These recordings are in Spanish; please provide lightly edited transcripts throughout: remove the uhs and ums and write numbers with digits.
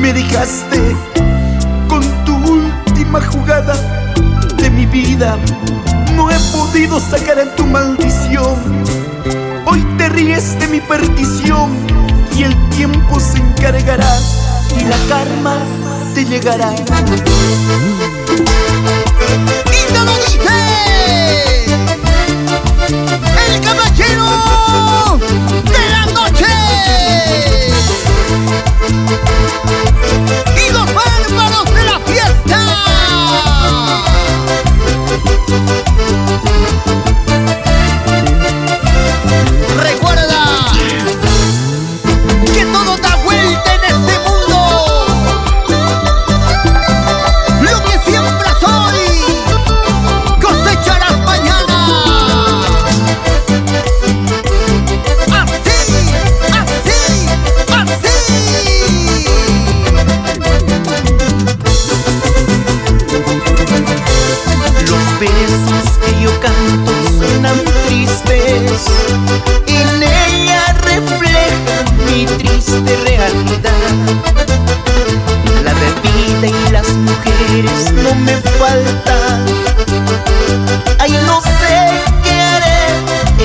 Me dejaste con tu última jugada de mi vida. No he podido sacar a tu maldición. Hoy te ríes de mi perdición y el tiempo se encargará y la karma te llegará. Y te lo dice el caballero de la noche y los bárbaros de la fiesta. Recuerda que todo da vuelta en este mundo. Lo que siembras hoy cosecharás mañana. Así, así, así. Los versos que yo canto suenan tristes, en ella reflejan mi triste realidad. La bebida y las mujeres no me faltan. Ay, no sé qué haré,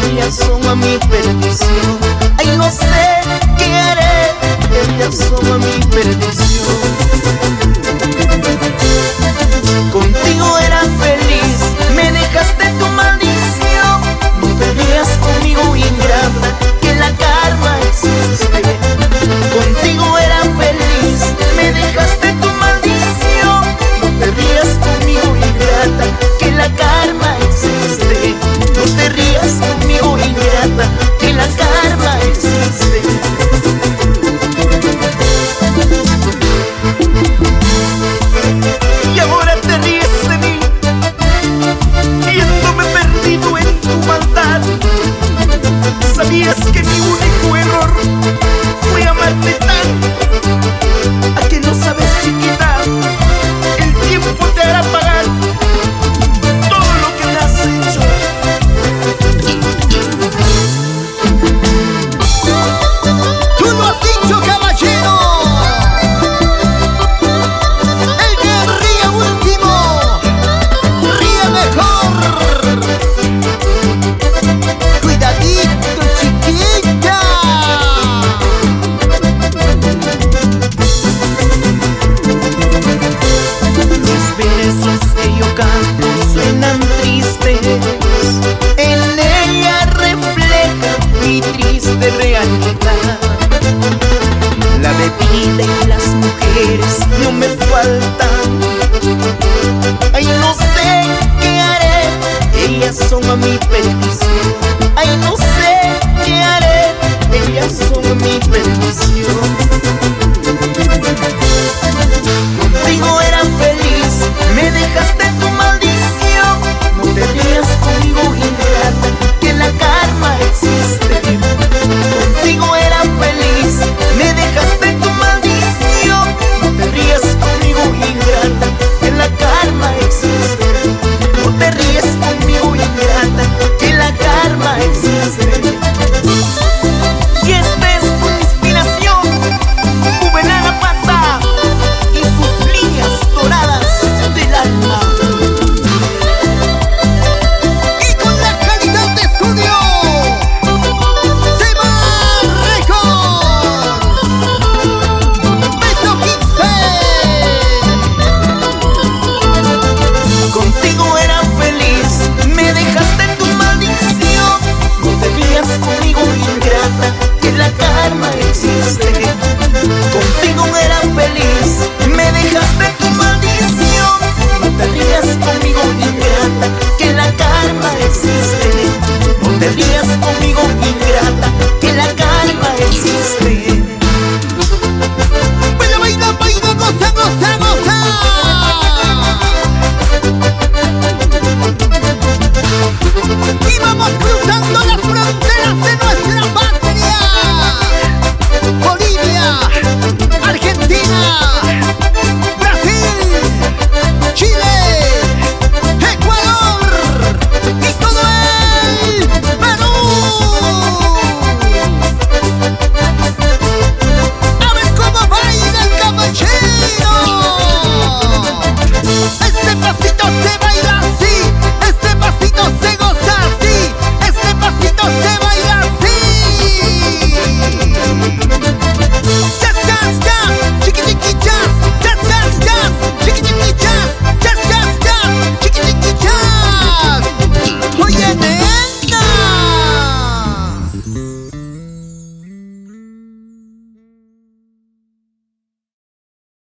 ellas son a mi perdición. Ay, no sé qué haré, ellas son a mi perdición.